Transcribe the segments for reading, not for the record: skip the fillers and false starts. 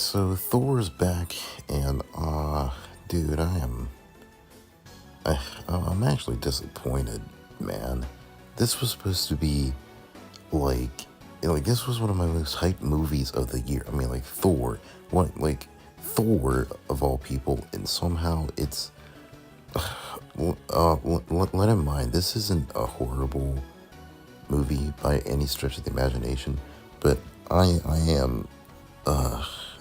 So Thor's back, and dude, I'm actually disappointed, man. This was supposed to be like, this was one of my most hyped movies of the year. I mean, like Thor, Thor of all people, and somehow it's, let in mind, this isn't a horrible movie by any stretch of the imagination, but I am,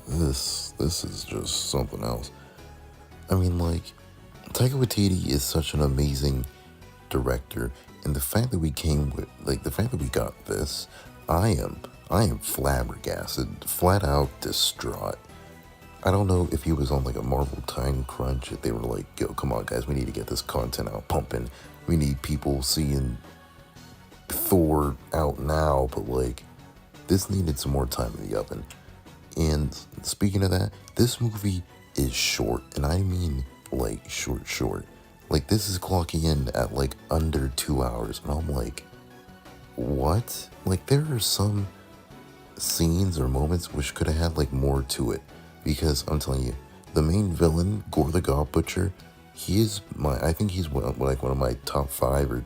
this is just something else. I mean, like, Taika Waititi is such an amazing director, and the fact that we came with, the fact that we got this, I am flabbergasted, flat out distraught. I don't know if he was on like a Marvel time crunch. If they were like, "Yo, come on, guys, we need to get this content out pumping. We need people seeing Thor out now." But like, this needed some more time in the oven. And speaking of that, this movie is short, and I mean like short. Like, this is clocking in at like under 2 hours, and I'm like, what? Like, there are some scenes or moments which could have had like more to it, because I'm telling you, the main villain, Gore the God Butcher, I think he's one of my top 5 or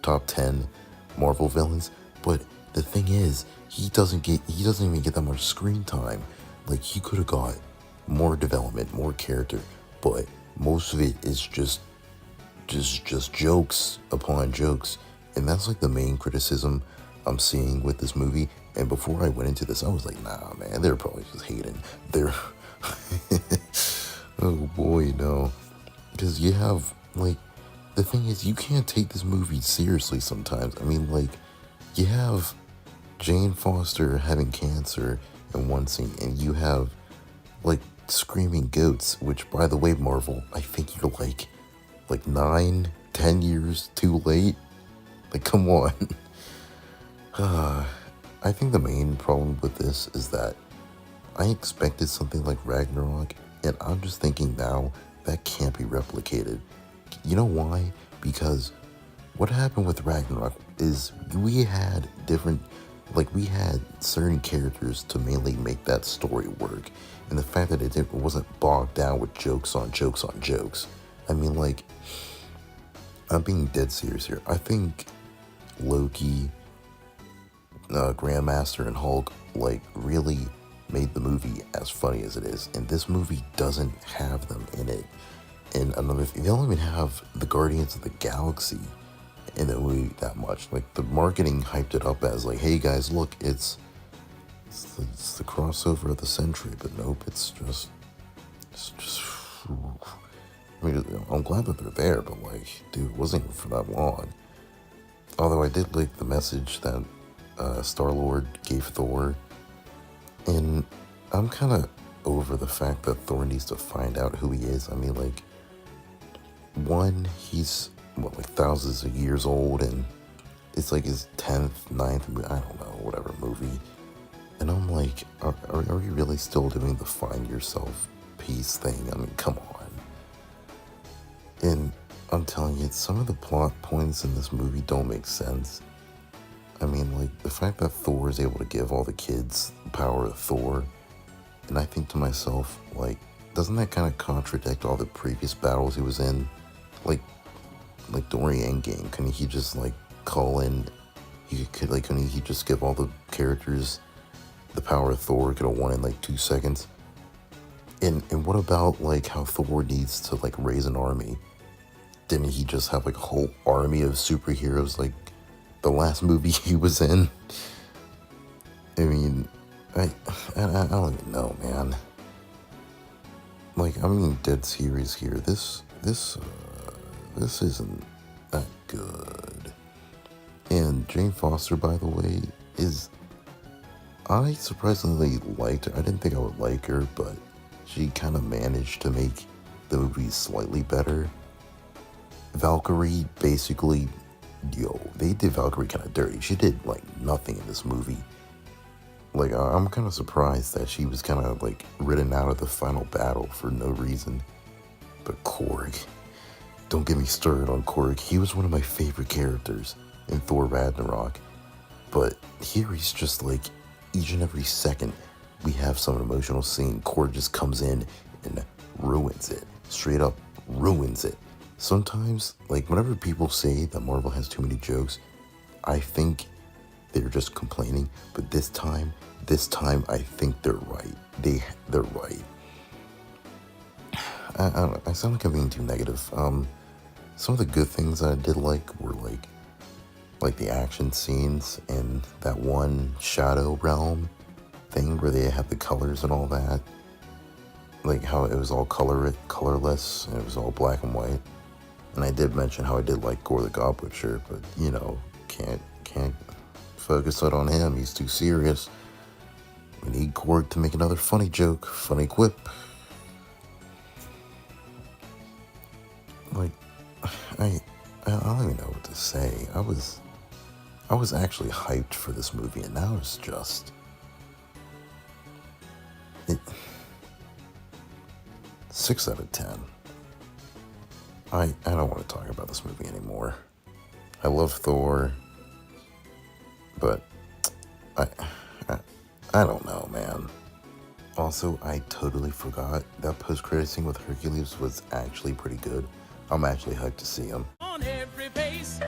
top 10 Marvel villains. But the thing is, he doesn't even get that much screen time. Like, he could have got more development, more character, but most of it is just jokes upon jokes. And that's like the main criticism I'm seeing with this movie. And before I went into this, I was like, nah, man, they're probably just hating. They're, oh boy, no. Because you have, like, the thing is, you can't take this movie seriously sometimes. I mean, like, you have Jane Foster having cancer in one scene, and you have, like, screaming goats, which, by the way, Marvel, I think you're like 9-10 years too late. Like, come on. I think the main problem with this is that I expected something like Ragnarok, and I'm just thinking now that can't be replicated. You know why? Because what happened with Ragnarok is we had certain characters to mainly make that story work, and the fact that it wasn't bogged down with jokes on jokes on jokes. I mean, like, I'm being dead serious here. I think Loki, Grandmaster, and Hulk, like, really made the movie as funny as it is, and this movie doesn't have them in it. And another thing, they don't even have the Guardians of the Galaxy in the movie that much. Like, the marketing hyped it up as like, hey guys, look, it's the crossover of the century, but nope, it's just. I mean, I'm glad that they're there, but like, dude, it wasn't even for that long. Although I did like the message that Star-Lord gave Thor, and I'm kind of over the fact that Thor needs to find out who he is. I mean, like, one, he's thousands of years old, and it's like his 10th, 9th, I don't know, whatever movie. And I'm like, are you really still doing the find yourself peace thing? I mean, come on. And I'm telling you, some of the plot points in this movie don't make sense. I mean, like, the fact that Thor is able to give all the kids the power of Thor, and I think to myself, like, doesn't that kind of contradict all the previous battles he was in? Like during Endgame, couldn't he just, like, call in, couldn't he just give all the characters the power of Thor, could have won in, like, 2 seconds? And what about, like, how Thor needs to, like, raise an army? Didn't he just have, like, a whole army of superheroes, like the last movie he was in? I mean, I don't even know, man. Like, I'm being dead serious here. This isn't that good. And Jane Foster, by the way, I surprisingly liked her. I didn't think I would like her, but she kind of managed to make the movie slightly better. Valkyrie, basically, they did Valkyrie kind of dirty. She did, like, nothing in this movie. Like, I'm kind of surprised that she was kind of, like, ridden out of the final battle for no reason. But Korg, don't get me started on Korg. He was one of my favorite characters in Thor Ragnarok. But here he's just, like, each and every second we have some emotional scene. Korg just comes in and ruins it. Straight up ruins it. Sometimes, like, whenever people say that Marvel has too many jokes, I think they're just complaining. But this time, I think they're right. They're right. I sound like I'm being too negative. Some of the good things I did like were like the action scenes in that one Shadow Realm thing where they had the colors and all that. Like how it was all colorless, and it was all black and white. And I did mention how I did like Gore the God Butcher, but you know, can't focus it on him. He's too serious. We need Korg to make another funny joke, funny quip. Like, I don't even know what to say. I was actually hyped for this movie, and now it's just it. 6 out of 10. I don't want to talk about this movie anymore. I love Thor, but I don't know, man. Also, I totally forgot that post-credit scene with Hercules was actually pretty good. I'm actually hyped to see him. On every face.